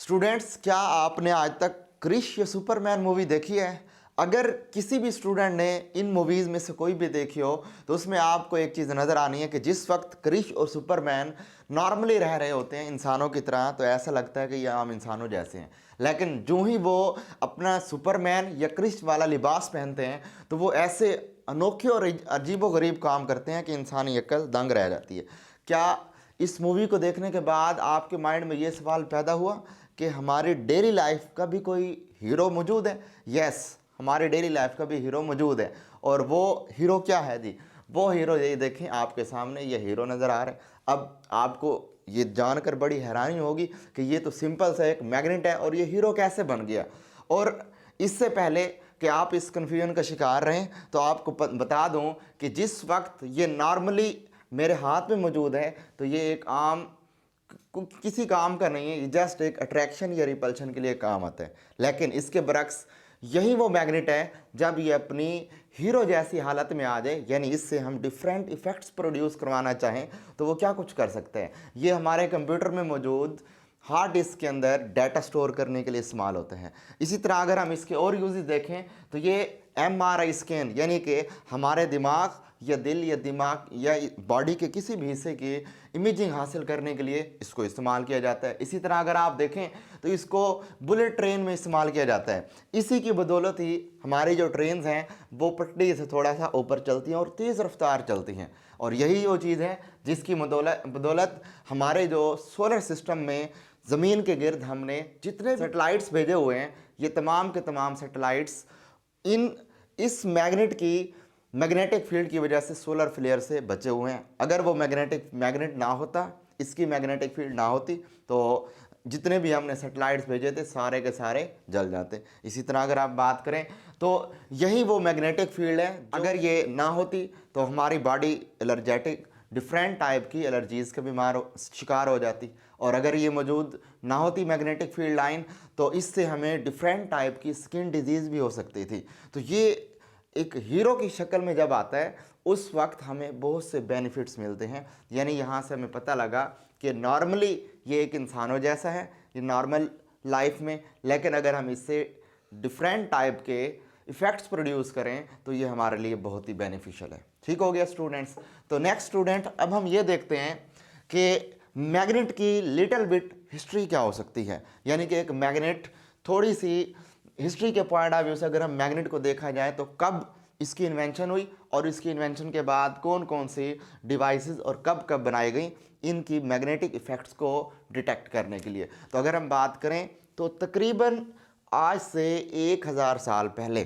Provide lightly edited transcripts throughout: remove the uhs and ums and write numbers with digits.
Students, क्या आपने आज तक क्रिश या सुपरमैन मूवी देखी है? अगर किसी भी स्टूडेंट ने इन मूवीज़ में से कोई भी देखी हो तो उसमें आपको एक चीज़ नज़र आनी है कि जिस वक्त क्रिश और सुपरमैन नॉर्मली रह रहे होते हैं इंसानों की तरह, तो ऐसा लगता है कि ये आम इंसानों जैसे हैं। लेकिन जो ही वो अपना सुपरमैन या क्रिश वाला लिबास पहनते हैं तो वो ऐसे अनोखे और अजीबोगरीब काम करते हैं कि इंसानी अक्ल दंग रह जाती है। क्या इस मूवी को देखने के बाद आपके माइंड में ये सवाल पैदा हुआ कि हमारी डेली लाइफ का भी कोई हीरो मौजूद है? यस, हमारी डेली लाइफ का भी हीरो मौजूद है। और वो हीरो क्या है जी? वो हीरो ये देखें, आपके सामने ये हीरो नज़र आ रहा है। अब आपको ये जानकर बड़ी हैरानी होगी कि ये तो सिंपल सा एक मैग्नेट है और ये हीरो कैसे बन गया। और इससे पहले कि आप इस कन्फ्यूजन का शिकार रहें तो आपको बता दूं कि जिस वक्त ये नॉर्मली मेरे हाथ में मौजूद है तो ये एक आम किसी काम का नहीं है, ये जस्ट एक अट्रैक्शन या रिपल्शन के लिए काम आता है। लेकिन इसके बरक्स यही वो मैग्नेट है जब ये अपनी हीरो जैसी हालत में आ जाए, यानी इससे हम डिफरेंट इफेक्ट्स प्रोड्यूस करवाना चाहें तो वो क्या कुछ कर सकते हैं। ये हमारे कंप्यूटर में मौजूद हार्ड डिस्क के अंदर डाटा स्टोर करने के लिए इस्तेमाल होते हैं। इसी तरह अगर हम इसके और यूजेस देखें तो ये MRI स्कैन, यानी कि हमारे दिमाग या दिल या दिमाग या बॉडी के किसी भी हिस्से की इमेजिंग हासिल करने के लिए इसको इस्तेमाल किया जाता है। इसी तरह अगर आप देखें तो इसको बुलेट ट्रेन में इस्तेमाल किया जाता है। इसी की बदौलत ही हमारी जो ट्रेन हैं वो पटरी से थोड़ा सा ऊपर चलती हैं और तेज़ रफ्तार चलती हैं। और यही वो चीज़ है जिसकी बदौलत हमारे जो सोलर सिस्टम में ज़मीन के गिर्द हमने जितने सैटेलाइट्स भेजे हुए हैं, ये तमाम के तमाम सैटेलाइट्स इस मैग्नेटिक फील्ड की वजह से सोलर फ्लेयर से बचे हुए हैं। अगर वो मैग्नेट ना होता, इसकी मैग्नेटिक फील्ड ना होती, तो जितने भी हमने सैटेलाइट्स भेजे थे सारे के सारे जल जाते। इसी तरह अगर आप बात करें तो यही वो मैग्नेटिक फील्ड है, अगर ये ना होती तो हमारी बॉडी एलर्जेटिक डिफरेंट टाइप की एलर्जीज़ के शिकार हो जाती। और अगर ये मौजूद ना होती मैग्नेटिक फील्ड लाइन तो इससे हमें डिफरेंट टाइप की स्किन डिजीज़ भी हो सकती थी। तो ये एक हीरो की शक्ल में जब आता है उस वक्त हमें बहुत से बेनिफिट्स मिलते हैं। यानी यहाँ से हमें पता लगा कि नॉर्मली ये एक इंसानों जैसा है, ये नॉर्मल लाइफ में, लेकिन अगर हम इससे डिफरेंट टाइप के इफ़ेक्ट्स प्रोड्यूस करें तो ये हमारे लिए बहुत ही बेनिफिशियल है। ठीक हो गया स्टूडेंट्स? तो नेक्स्ट स्टूडेंट, अब हम ये देखते हैं कि मैग्नेट की लिटिल बिट हिस्ट्री क्या हो सकती है। यानी कि एक मैग्नेट, थोड़ी सी हिस्ट्री के पॉइंट ऑफ व्यू से अगर हम मैग्नेट को देखा जाए तो कब इसकी इन्वेंशन हुई और इसकी इन्वेंशन के बाद कौन कौन सी डिवाइसेस और कब कब बनाई गई इनकी मैग्नेटिक इफ़ेक्ट्स को डिटेक्ट करने के लिए। तो अगर हम बात करें तो तकरीबन आज से 1000 साल पहले,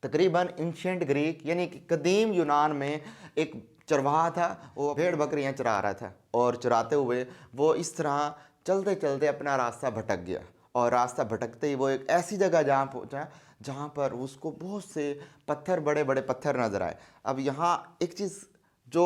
तकरीबन एंशिएंट ग्रीक यानी कि कदीम यूनान में एक चरवाहा था, वो भेड़ बकरियां चरा रहा था और चराते हुए वो इस तरह चलते चलते अपना रास्ता भटक गया। और रास्ता भटकते ही वो एक ऐसी जगह जहाँ पहुँचा जहाँ पर उसको बहुत से पत्थर, बड़े बड़े पत्थर नज़र आए। अब यहाँ एक चीज़ जो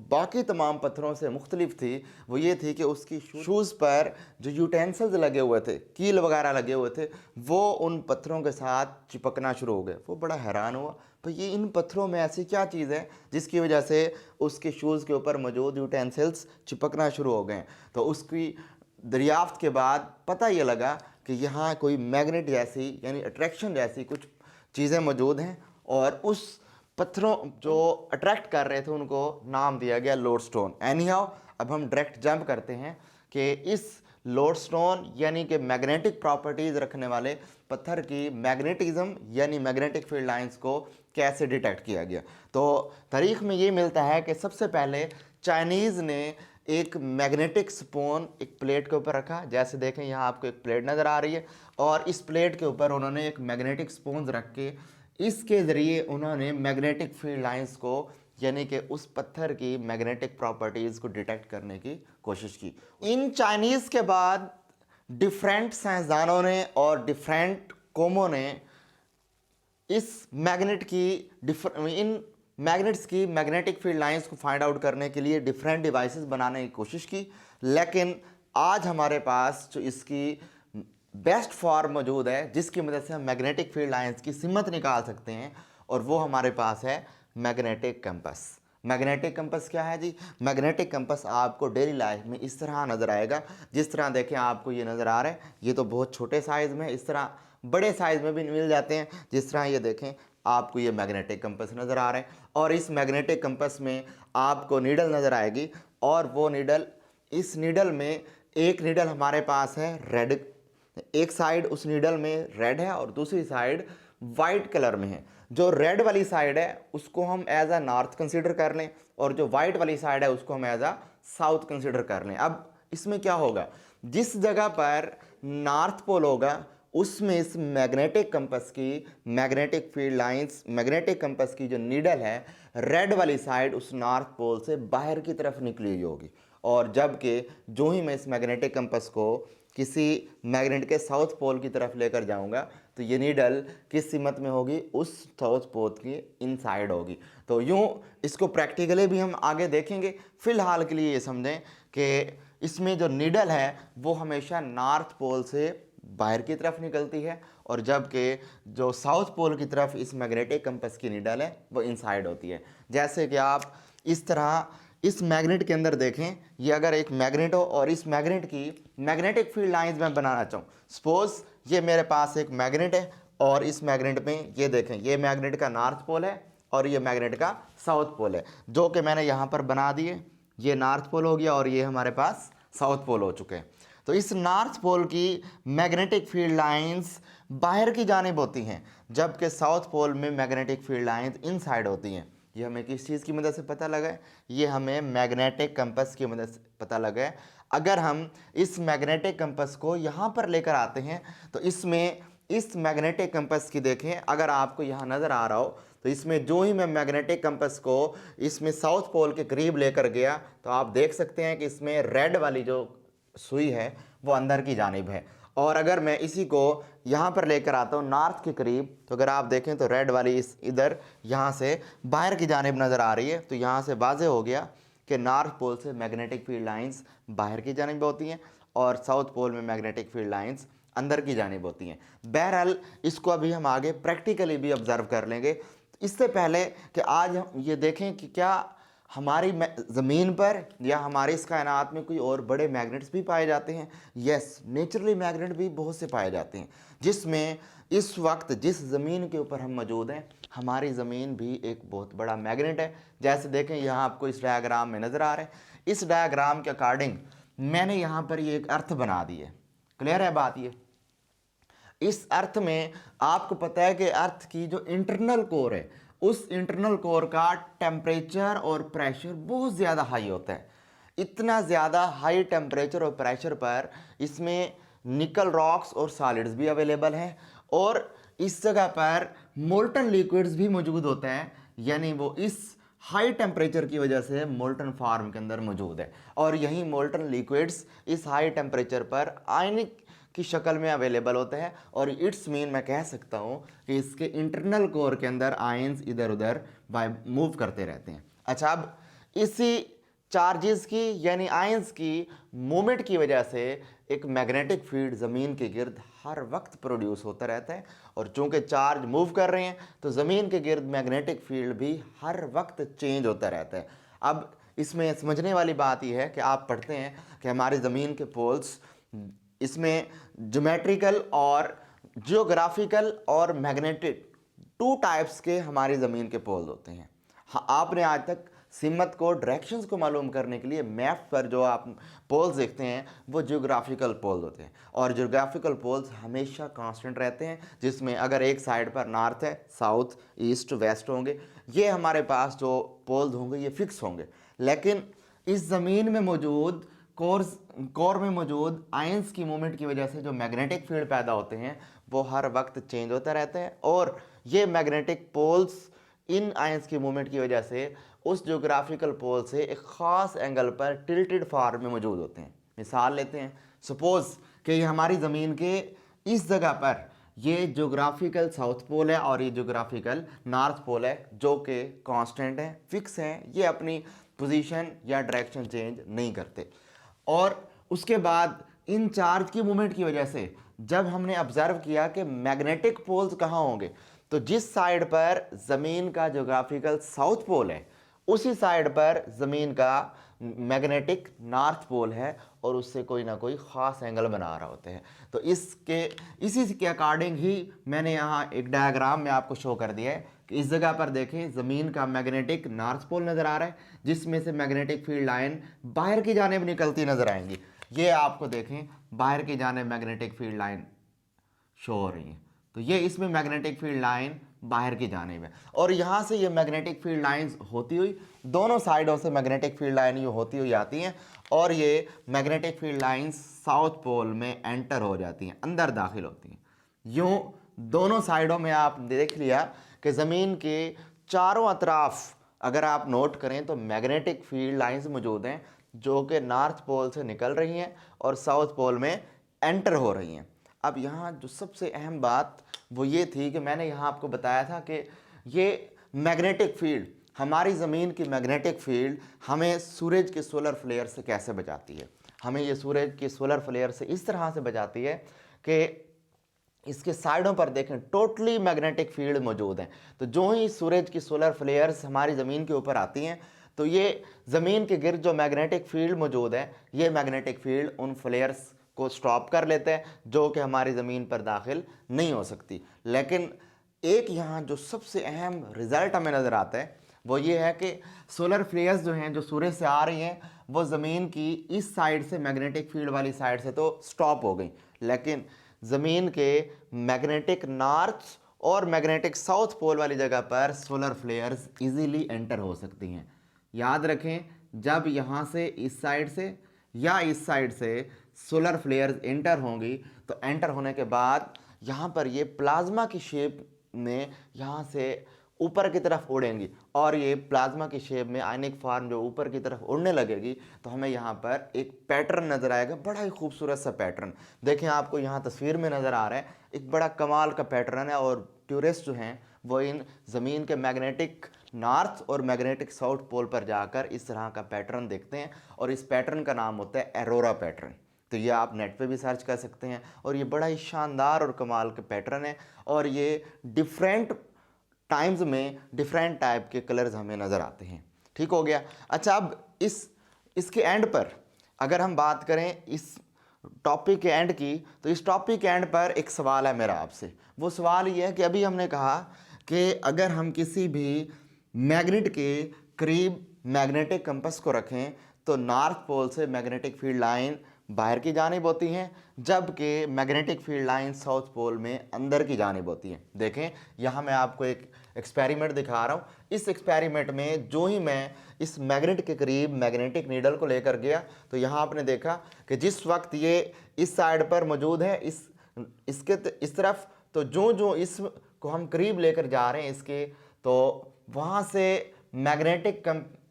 बाकी तमाम पत्थरों से मुख्तलिफ थी वो ये थी कि उसकी शूज़ पर जो यूटेंसिल्स लगे हुए थे, कील वगैरह लगे हुए थे, वो उन पत्थरों के साथ चिपकना शुरू हो गए। वो बड़ा हैरान हुआ, तो ये इन पत्थरों में ऐसी क्या चीज़ है जिसकी वजह से उसके शूज़ के ऊपर मौजूद यूटेंसिल्स चिपकना शुरू हो गए। तो उसकी दरियाफ्त के बाद पता ये लगा कि यहाँ कोई मैग्नेट जैसी यानी अट्रैक्शन जैसी कुछ चीज़ें मौजूद हैं और उस पत्थरों जो अट्रैक्ट कर रहे थे उनको नाम दिया गया लोडस्टोन। एनी हाउ, अब हम डायरेक्ट जंप करते हैं कि इस लोडस्टोन यानी कि मैग्नेटिक प्रॉपर्टीज़ रखने वाले पत्थर की मैग्नेटिज्म यानी मैग्नेटिक फील्ड लाइंस को कैसे डिटेक्ट किया गया। तो तारीख में ये मिलता है कि सबसे पहले चाइनीज़ ने एक मैग्नेटिक स्पून एक प्लेट के ऊपर रखा। जैसे देखें यहाँ आपको एक प्लेट नज़र आ रही है और इस प्लेट के ऊपर उन्होंने एक मैग्नेटिक स्पून रख के इसके ज़रिए उन्होंने मैग्नेटिक फील्ड लाइंस को यानी कि उस पत्थर की मैग्नेटिक प्रॉपर्टीज़ को डिटेक्ट करने की कोशिश की। इन चाइनीज़ के बाद डिफरेंट साइंसदानों ने और डिफरेंट कौमों ने इस मैग्नेट की इन मैग्नेट्स की मैग्नेटिक फील्ड लाइंस को फाइंड आउट करने के लिए डिफरेंट डिवाइसेस बनाने की कोशिश की। लेकिन आज हमारे पास जो इसकी बेस्ट फॉर्म मौजूद है जिसकी मदद से हम मैग्नेटिक फील्ड लाइंस की सिमत निकाल सकते हैं और वो हमारे पास है मैग्नेटिक कंपास। मैग्नेटिक कंपास क्या है जी? मैग्नेटिक कंपास आपको डेली लाइफ में इस तरह नज़र आएगा, जिस तरह देखें आपको ये नज़र आ रहा है। ये तो बहुत छोटे साइज़ में, इस तरह बड़े साइज़ में भी मिल जाते हैं। जिस तरह ये देखें आपको ये मैग्नेटिक कंपास नज़र आ रहा है, और इस मैग्नेटिक कंपास में आपको नीडल नज़र आएगी, और वो नीडल, इस नीडल में एक नीडल हमारे पास है रेड, एक साइड उस नीडल में रेड है और दूसरी साइड वाइट कलर में है। जो रेड वाली साइड है उसको हम एज अ नॉर्थ कंसीडर कर लें, और जो वाइट वाली साइड है उसको हम एज अ साउथ कंसीडर कर लें। अब इसमें क्या होगा, जिस जगह पर नॉर्थ पोल होगा उसमें इस मैग्नेटिक कंपास की magnetic field lines, magnetic compass की जो नीडल है रेड वाली साइड उस नॉर्थ पोल से बाहर की तरफ निकली हुई होगी, और जबकि जो ही मैं इस मैग्नेटिक कंपास को किसी मैग्नेट के साउथ पोल की तरफ लेकर जाऊंगा तो ये नीडल किस सीमत में होगी, उस साउथ पोल की इनसाइड होगी। तो यूँ इसको प्रैक्टिकली भी हम आगे देखेंगे। फिलहाल के लिए ये समझें कि इसमें जो नीडल है वो हमेशा नॉर्थ पोल से बाहर की तरफ निकलती है, और जबकि जो साउथ पोल की तरफ इस मैग्नेटिक कंपास की नीडल है वो इनसाइड होती है। जैसे कि आप इस तरह इस मैग्नेट के अंदर देखें, ये अगर एक मैग्नेट हो और इस मैग्नेट की मैग्नेटिक फील्ड लाइंस मैं बनाना चाहूँ, सपोज ये मेरे पास एक मैग्नेट है और इस मैग्नेट में ये देखें, ये मैग्नेट का नॉर्थ पोल है और ये मैग्नेट का साउथ पोल है, जो कि मैंने यहाँ पर बना दिए। ये नॉर्थ पोल हो गया और ये हमारे पास साउथ पोल हो चुके हैं। तो इस नॉर्थ पोल की मैग्नेटिक फील्ड लाइंस बाहर की जानिब होती हैं, जबकि साउथ पोल में मैग्नेटिक फील्ड लाइंस इनसाइड होती हैं। ये हमें किस चीज़ की मदद से पता लगा है? ये हमें मैग्नेटिक कंपास की मदद से पता लगा है। अगर हम इस मैग्नेटिक कंपास को यहाँ पर लेकर आते हैं तो इसमें इस मैग्नेटिक कंपास की देखें, अगर आपको यहाँ नज़र आ रहा हो तो इसमें जो ही मैं मैग्नेटिक कंपास को इसमें साउथ पोल के करीब लेकर गया तो आप देख सकते हैं कि इसमें रेड वाली जो सुई है वो अंदर की जानिब है, और अगर मैं इसी को यहाँ पर लेकर आता हूँ नॉर्थ के करीब तो अगर आप देखें तो रेड वाली इस इधर यहाँ से बाहर की जानिब नज़र आ रही है। तो यहाँ से वाज़ेह हो गया कि नॉर्थ पोल से मैग्नेटिक फील्ड लाइंस बाहर की जानिब होती हैं और साउथ पोल में मैग्नेटिक फील्ड लाइंस अंदर की जानिब होती हैं। बहरहाल इसको अभी हम आगे प्रैक्टिकली भी ऑब्जर्व कर लेंगे। इससे पहले कि आज हम ये देखें कि क्या हमारी ज़मीन पर या हमारे इस कायनात में कोई और बड़े मैग्नेट्स भी पाए जाते हैं। यस, नेचुरली मैग्नेट भी बहुत से पाए जाते हैं, जिसमें इस वक्त जिस ज़मीन के ऊपर हम मौजूद हैं हमारी ज़मीन भी एक बहुत बड़ा मैग्नेट है। जैसे देखें यहाँ आपको इस डायग्राम में नज़र आ रहा है। इस डायग्राम के अकॉर्डिंग मैंने यहाँ पर ये एक अर्थ बना दी है। क्लियर है बात? ये इस अर्थ में आपको पता है कि अर्थ की जो इंटरनल कोर है उस इंटरनल कोर का टेम्परेचर और प्रेशर बहुत ज़्यादा हाई होता है। इतना ज़्यादा हाई टेम्परेचर और प्रेशर पर इसमें निकल रॉक्स और सॉलिड्स भी अवेलेबल हैं, और इस जगह पर मोल्टन लिक्विड्स भी मौजूद होते हैं, यानी वो इस हाई टेम्परेचर की वजह से मोल्टन फॉर्म के अंदर मौजूद है। और यही मोल्टन लिक्विड्स इस हाई टेम्परेचर पर आयनिक की शक्ल में अवेलेबल होते हैं, और इट्स मीन मैं कह सकता हूँ कि इसके इंटरनल कोर के अंदर आयंस इधर उधर मूव करते रहते हैं। अच्छा, अब इसी चार्जेस की यानी आयंस की मूवमेंट की वजह से एक मैग्नेटिक फील्ड ज़मीन के गिर्द हर वक्त प्रोड्यूस होता रहता है, और चूंकि चार्ज मूव कर रहे हैं तो ज़मीन के गिर्द मैग्नेटिक फील्ड भी हर वक्त चेंज होता रहता है। अब इसमें समझने वाली बात यह है कि आप पढ़ते हैं कि हमारी ज़मीन के पोल्स, इसमें ज्योमेट्रिकल और जियोग्राफिकल और मैग्नेटिक टू टाइप्स के हमारी ज़मीन के पोल्स होते हैं। हाँ, आपने आज तक सिमत को डायरेक्शंस को मालूम करने के लिए मैप पर जो आप पोल्स देखते हैं वो जियोग्राफिकल पोल्स होते हैं, और जियोग्राफिकल पोल्स हमेशा कांस्टेंट रहते हैं, जिसमें अगर एक साइड पर नॉर्थ है, साउथ, ईस्ट, वेस्ट होंगे, ये हमारे पास जो पोल्स होंगे ये फिक्स होंगे। लेकिन इस ज़मीन में मौजूद कोर में मौजूद आयंस की मूवमेंट की वजह से जो मैग्नेटिक फील्ड पैदा होते हैं वो हर वक्त चेंज होते रहते हैं, और ये मैग्नेटिक पोल्स इन आयंस की मूवमेंट की वजह से उस ज्योग्राफिकल पोल से एक ख़ास एंगल पर टिल्टेड फॉर्म में मौजूद होते हैं। मिसाल लेते हैं, सपोज़ कि ये हमारी ज़मीन के इस जगह पर ये ज्योग्राफिकल साउथ पोल है और ये ज्योग्राफिकल नॉर्थ पोल है, जो कि कांस्टेंट है, फिक्स हैं, ये अपनी पोजीशन या डायरेक्शन चेंज नहीं करते। और उसके बाद इन चार्ज की मूवमेंट की वजह से जब हमने ऑब्जर्व किया कि मैग्नेटिक पोल्स कहाँ होंगे, तो जिस साइड पर ज़मीन का ज्योग्राफिकल साउथ पोल है उसी साइड पर ज़मीन का मैग्नेटिक नॉर्थ पोल है और उससे कोई ना कोई ख़ास एंगल बना रहे होते हैं। तो इसी के अकॉर्डिंग ही मैंने यहाँ एक डायग्राम में आपको शो कर दिया है कि इस जगह पर देखें ज़मीन का मैग्नेटिक नॉर्थ पोल नज़र आ रहा है, जिसमें से मैग्नेटिक फील्ड लाइन बाहर की जानिब निकलती नज़र आएंगी। ये आपको देखें बाहर की जानिब मैग्नेटिक फील्ड लाइन शो हो रही है। तो ये इसमें मैग्नेटिक फील्ड लाइन बाहर की जानिब है और यहाँ से ये मैग्नेटिक फील्ड लाइंस होती हुई दोनों साइडों से मैग्नेटिक फील्ड लाइन ये होती हुई आती हैं और ये magnetic field lines south pole में एंटर हो जाती हैं, अंदर दाखिल होती हैं। यूँ दोनों साइडों में आप देख लिया कि ज़मीन के चारों अतराफ अगर आप नोट करें तो मैग्नेटिक फील्ड लाइंस मौजूद हैं जो कि नॉर्थ पोल से निकल रही हैं और साउथ पोल में एंटर हो रही हैं। अब यहाँ जो सबसे अहम बात वो ये थी कि मैंने यहाँ आपको बताया था कि ये मैग्नेटिक फील्ड, हमारी ज़मीन की मैग्नेटिक फील्ड हमें सूरज के सोलर फ्लेयर से कैसे बचाती है। हमें ये सूरज के सोलर फ्लेयर से इस तरह से बचाती है कि इसके साइडों पर देखें टोटली मैग्नेटिक फील्ड मौजूद हैं। तो जो ही सूरज की सोलर फ्लेयर्स हमारी ज़मीन के ऊपर आती हैं तो ये ज़मीन के गिर्द जो मैग्नेटिक फील्ड मौजूद है, ये मैग्नेटिक फील्ड उन फ्लेयर्स को स्टॉप कर लेते हैं जो कि हमारी ज़मीन पर दाखिल नहीं हो सकती। लेकिन एक यहाँ जो सबसे अहम रिज़ल्ट हमें नज़र आता है वो ये है कि सोलर फ्लेयर्स जो हैं जो सूरज से आ रही हैं वो ज़मीन की इस साइड से मैग्नेटिक फील्ड वाली साइड से तो स्टॉप हो गई, लेकिन ज़मीन के मैग्नेटिक नॉर्थ और मैग्नेटिक साउथ पोल वाली जगह पर सोलर फ्लेयर्स इजीली एंटर हो सकती हैं। याद रखें, जब यहाँ से इस साइड से या इस साइड से सोलर फ्लेयर्स एंटर होंगी तो एंटर होने के बाद यहाँ पर ये प्लाज्मा की शेप में यहाँ से ऊपर की तरफ उड़ेंगी और ये प्लाज्मा की शेप में आयनिक फॉर्म जो ऊपर की तरफ उड़ने लगेगी तो हमें यहाँ पर एक पैटर्न नज़र आएगा, बड़ा ही खूबसूरत सा पैटर्न। देखें आपको यहाँ तस्वीर में नज़र आ रहा है, एक बड़ा कमाल का पैटर्न है और टूरिस्ट जो हैं वो इन ज़मीन के मैग्नेटिक नॉर्थ और मैग्नेटिक साउथ पोल पर जाकर इस तरह का पैटर्न देखते हैं और इस पैटर्न का नाम होता है एरोरा पैटर्न। तो ये आप नेट पे भी सर्च कर सकते हैं और ये बड़ा ही शानदार और कमाल का पैटर्न है और ये डिफरेंट टाइम्स में डिफरेंट टाइप के कलर्स हमें नज़र आते हैं। ठीक हो गया। अच्छा, अब इसके एंड पर अगर हम बात करें इस टॉपिक के एंड की, तो इस टॉपिक के एंड पर एक सवाल है मेरा आपसे। वो सवाल ये है कि अभी हमने कहा कि अगर हम किसी भी मैग्नेट के करीब मैग्नेटिक कंपास को रखें तो नॉर्थ पोल से मैग्नेटिक फील्ड लाइन बाहर की जानिब होती हैं, जबकि magnetic field line south pole में अंदर की जानिब होती हैं। देखें, यहाँ मैं आपको एक एक्सपेरिमेंट दिखा रहा हूँ। इस एक्सपेरिमेंट में जो ही मैं इस मैग्नेट के करीब मैग्नेटिक नीडल को लेकर गया तो यहाँ आपने देखा कि जिस वक्त ये इस साइड पर मौजूद है इस तरफ, तो जो इसको हम करीब लेकर जा रहे हैं इसके, तो वहाँ से मैग्नेटिक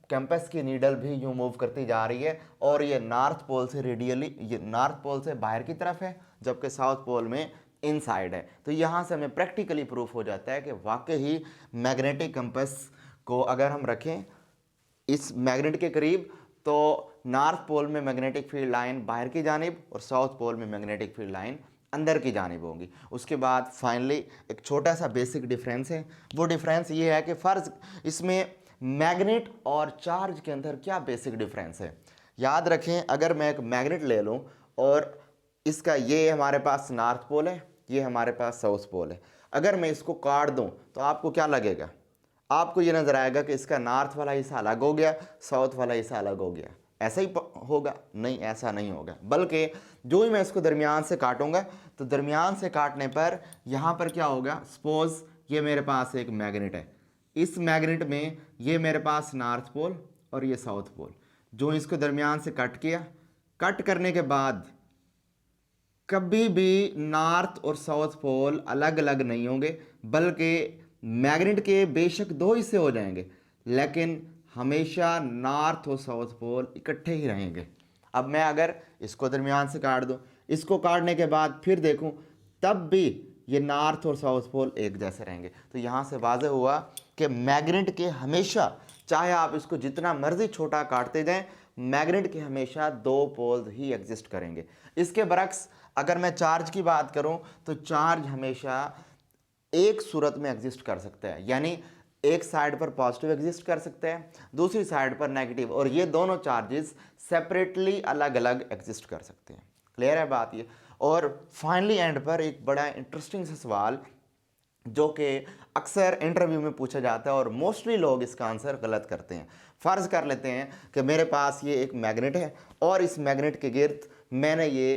कंपास की नीडल भी यूँ मूव करती जा रही है और ये नॉर्थ पोल से रेडियली, ये नॉर्थ पोल से बाहर की तरफ है जबकि साउथ पोल में इनसाइड है। तो यहाँ से हमें प्रैक्टिकली प्रूफ हो जाता है कि वाकई ही मैग्नेटिक कंपास को अगर हम रखें इस मैग्नेट के करीब तो नॉर्थ पोल में मैग्नेटिक फील्ड लाइन बाहर की जानिब और साउथ पोल में मैग्नेटिक फील्ड लाइन अंदर की जानिब होंगी। उसके बाद फाइनली एक छोटा सा बेसिक डिफरेंस है। वो डिफरेंस ये है कि फ़र्ज़ इसमें मैग्नेट और चार्ज के अंदर क्या बेसिक डिफरेंस है। याद रखें, अगर मैं एक मैग्नेट ले लूँ और इसका ये हमारे पास नॉर्थ पोल है, ये हमारे पास साउथ पोल है, अगर मैं इसको काट दूँ तो आपको क्या लगेगा? आपको ये नज़र आएगा कि इसका नॉर्थ वाला हिस्सा अलग हो गया, साउथ वाला हिस्सा अलग हो गया। ऐसा ही होगा? नहीं, ऐसा नहीं होगा, बल्कि जो ही मैं इसको दरमियान से काटूंगा तो दरमियान से काटने पर यहाँ पर क्या होगा? सपोज़ ये मेरे पास एक मैग्नेट है, इस मैग्नेट में ये मेरे पास नॉर्थ पोल और ये साउथ पोल, जो इसको दरमियान से कट किया, कट करने के बाद कभी भी नॉर्थ और साउथ पोल अलग अलग नहीं होंगे, बल्कि मैग्नेट के बेशक दो हिस्से हो जाएंगे लेकिन हमेशा नॉर्थ और साउथ पोल इकट्ठे ही रहेंगे। अब मैं अगर इसको दरमियान से काट दूं, इसको काटने के बाद फिर देखूं, तब भी ये नॉर्थ और साउथ पोल एक जैसे रहेंगे। तो यहाँ से वाज़ेह हुआ कि मैग्नेट के हमेशा, चाहे आप इसको जितना मर्जी छोटा काटते जाएं, मैग्नेट के हमेशा दो पोल्स ही एग्जिस्ट करेंगे। इसके बरक्स अगर मैं चार्ज की बात करूं तो चार्ज हमेशा एक सूरत में एग्जिस्ट कर सकता है, यानी एक साइड पर पॉजिटिव एग्जिस्ट कर सकते हैं, दूसरी साइड पर नेगेटिव, और ये दोनों चार्जेस सेपरेटली अलग अलग एग्जिस्ट कर सकते हैं। क्लियर है बात ये। और फाइनली एंड पर एक बड़ा इंटरेस्टिंग सा सवाल जो कि अक्सर इंटरव्यू में पूछा जाता है और मोस्टली लोग इसका आंसर गलत करते हैं। फ़र्ज़ कर लेते हैं कि मेरे पास ये एक मैग्नेट है और इस मैग्नेट के गिर्द मैंने ये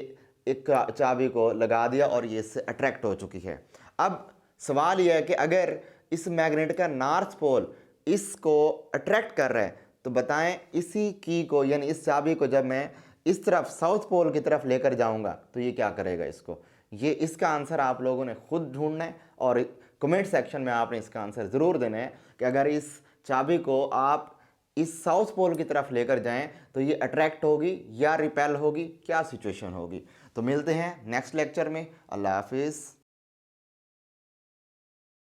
एक चाबी को लगा दिया और ये इससे अट्रैक्ट हो चुकी है। अब सवाल यह है कि अगर इस मैग्नेट का नॉर्थ पोल इसको अट्रैक्ट कर रहा है, तो बताएं इसी की को यानी इस चाबी को जब मैं इस तरफ साउथ पोल की तरफ लेकर जाऊंगा तो ये क्या करेगा इसको। ये इसका आंसर आप लोगों ने खुद ढूंढना है और कमेंट सेक्शन में आपने इसका आंसर ज़रूर देना है कि अगर इस चाबी को आप इस साउथ पोल की तरफ लेकर जाएं तो ये अट्रैक्ट होगी या रिपेल होगी, क्या सिचुएशन होगी। तो मिलते हैं नेक्स्ट लेक्चर में। अल्लाह हाफिज़।